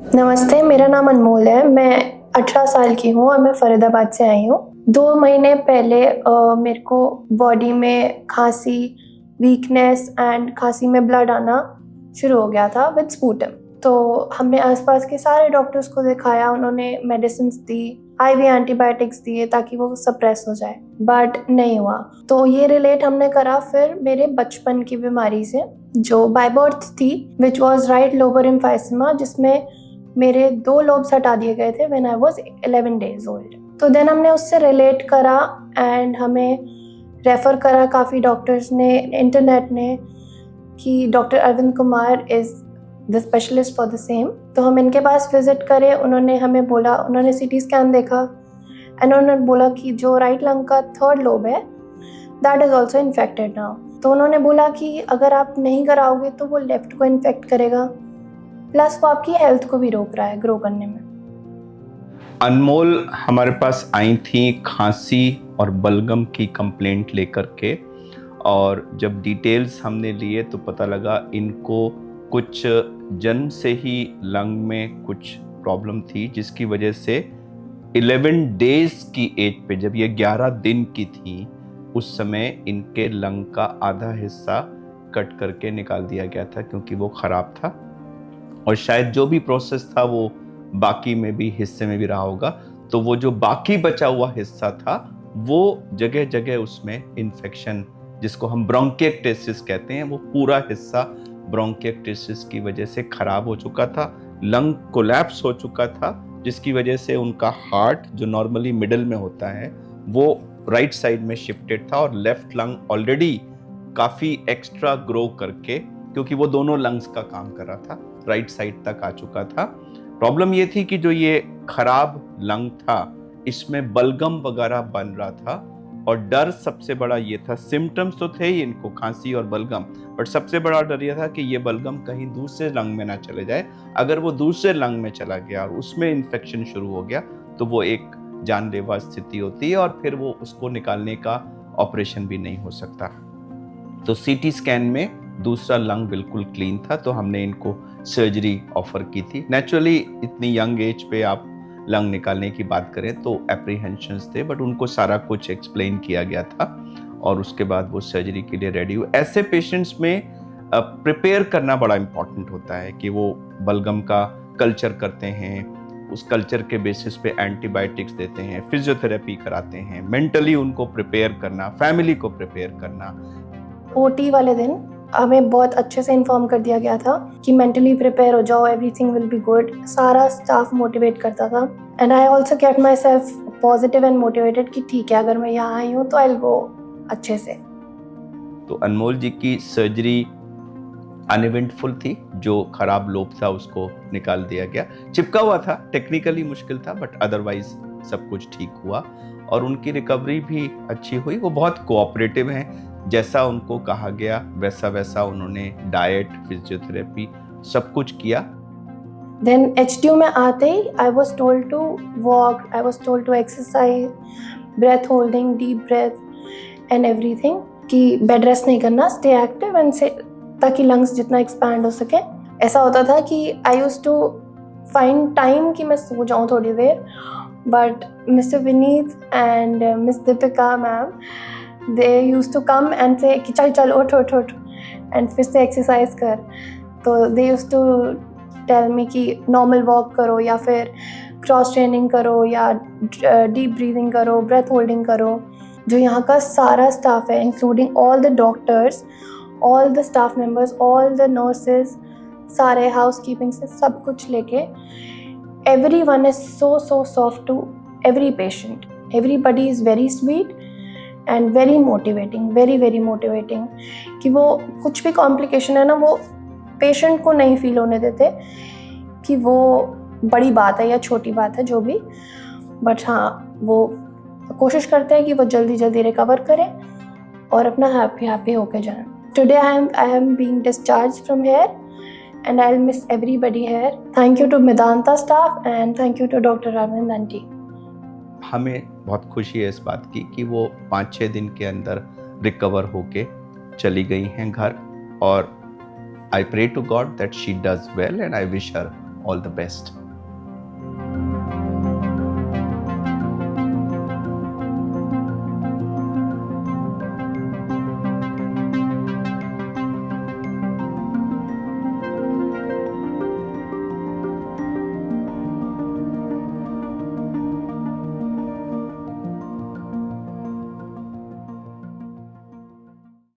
नमस्ते, मेरा नाम अनमोल है। मैं 18 साल की हूँ और मैं फरीदाबाद से आई हूँ। 2 महीने पहले मेरे को बॉडी में खाँसी, वीकनेस एंड खाँसी में ब्लड आना शुरू हो गया था विद स्पूटम। तो हमने आस-पास के सारे डॉक्टर्स को दिखाया, उन्होंने मेडिसिन्स दी, आईवी एंटीबायोटिक्स दिए ताकि वो सप्रेस हो जाए, बट नहीं हुआ। तो ये रिलेट हमने करा फिर मेरे बचपन की बीमारी से, जो बाय बर्थ थी, which was right Lobar emphysema, जिसमें मेरे 2 लोब्स हटा दिए गए थे when I was 11 days old. तो देन हमने उससे रिलेट करा एंड हमें रेफ़र करा काफ़ी डॉक्टर्स ने, इंटरनेट ने, कि doctor Arvind Kumar is the specialist for the same. तो हम इनके पास विज़िट करे, उन्होंने हमें बोला, उन्होंने सीटी स्कैन देखा एंड उन्होंने बोला कि जो राइट लंग का 3rd लोब है, that is also infected now. तो उन्होंने बोला कि अगर आप नहीं कराओगे तो वो लेफ़्ट को इन्फेक्ट करेगा, प्लस वो आपकी हेल्थ को भी रोक रहा है ग्रो करने में। अनमोल हमारे पास आई थी खांसी और बलगम की कंप्लेंट लेकर के, और जब डिटेल्स हमने लिए तो पता लगा इनको कुछ जन्म से ही लंग में कुछ प्रॉब्लम थी, जिसकी वजह से 11 डेज की एज पे, जब ये 11 दिन की थी, उस समय इनके लंग का आधा हिस्सा कट करके निकाल दिया गया था, क्योंकि वो खराब था। और शायद जो भी प्रोसेस था वो बाकी में भी हिस्से में भी रहा होगा। तो वो जो बाकी बचा हुआ हिस्सा था, वो जगह जगह उसमें इन्फेक्शन, जिसको हम ब्रोंकिएक्टेसिस कहते हैं, वो पूरा हिस्सा ब्रोंकिएक्टेसिस की वजह से खराब हो चुका था, लंग कोलैप्स हो चुका था, जिसकी वजह से उनका हार्ट, जो नॉर्मली मिडल में होता है, वो राइट साइड में शिफ्टेड था, और लेफ्ट लंग ऑलरेडी काफी एक्स्ट्रा ग्रो करके, क्योंकि वो दोनों लंग्स का काम कर रहा था, राइट साइड तक आ चुका था। प्रॉब्लम ये थी कि जो ये खराब लंग था, इसमें बलगम वगैरह बन रहा था, और डर सबसे बड़ा ये था, सिम्टम्स तो थे ही इनको, खांसी और बलगम, बट सबसे बड़ा डर ये था कि ये बलगम कहीं दूसरे लंग में ना चले जाए। अगर वो दूसरे लंग में चला गया और उसमें इन्फेक्शन शुरू हो गया तो वो एक जानलेवा स्थिति होती है, और फिर वो उसको निकालने का ऑपरेशन भी नहीं हो सकता। तो सीटी स्कैन में दूसरा लंग बिल्कुल क्लीन था, तो हमने इनको सर्जरी ऑफर की थी। नेचुरली इतनी यंग एज पे आप लंग निकालने की बात करें तो एप्रीहेंशंस थे, बट उनको सारा कुछ एक्सप्लेन किया गया था, और उसके बाद वो सर्जरी के लिए रेडी हुए। ऐसे पेशेंट्स में प्रिपेयर करना बड़ा इंपॉर्टेंट होता है कि वो बलगम का कल्चर करते हैं, उस कल्चर के बेसिस पे एंटीबायोटिक्स देते हैं, फिजियोथेरेपी कराते हैं, मेंटली उनको प्रिपेयर करना, फैमिली को प्रिपेयर करना। ओटी वाले दिन हमें बहुत अच्छे से इन्फॉर्म कर दिया गया था कि मेंटली प्रिपेयर हो जाओ, एवरीथिंग विल बी गुड। सारा स्टाफ मोटिवेट करता था and I also kept my self positive and motivated कि ठीक है, अगर मैं यहाँ आई हूँ तो आई विल गो अच्छे से। तो अनमोल जी की सर्जरी अनइवेंटफुल थी, जो खराब लोब था उसको निकाल दिया गया। चिपका हुआ था, टेक्निकली मुश्किल था, बट अदरवाइज सब कुछ ठीक हुआ, और उनकी रिकवरी भी अच्छी हुई। वो बहुत कोऑपरेटिव हैं, जैसा उनको कहा गया वैसा वैसा उन्होंने डाइट, फिजियोथेरेपी सब कुछ किया। देन एचडीयू में आते ही I was told to walk, I was told to exercise, breath holding, deep breath and everything, कि बेड रेस्ट नहीं करना, स्टे एक्टिव एंड से, ताकि लंग्स जितना एक्सपैंड हो सके। ऐसा होता था कि I used to find time कि मैं सो जाऊँ थोड़ी देर, but mister Vineet and miss Deepika ma'am, they used to come and say कि चल चल उठ उठ उठ एंड फिर से एक्सरसाइज कर। तो they used to tell me कि नॉर्मल वॉक करो, या फिर क्रॉस ट्रेनिंग करो, या डीप ब्रीदिंग करो, ब्रेथ होल्डिंग करो। जो यहाँ का सारा स्टाफ है, including all the doctors, all the staff members, all the nurses, सारे हाउस कीपिंग से सब कुछ लेके, everyone is so soft to every patient. Everybody is very sweet and very motivating, very motivating, कि वो कुछ भी कॉम्प्लिकेशन है ना, वो पेशेंट को नहीं फील होने देते कि वो बड़ी बात है या छोटी बात है, जो भी, बट हाँ, वो कोशिश करते हैं कि वो जल्दी रिकवर करें और अपना हैप्पी होके जाएं। Today I am being discharged from here and I'll miss everybody here. Thank you to Medanta staff and thank you to Dr. Arvind aunty. हमें बहुत खुशी है इस बात की कि वो 5-6 दिन के अंदर रिकवर होके चली गई हैं घर, और I pray to God that she does well and I wish her all the best.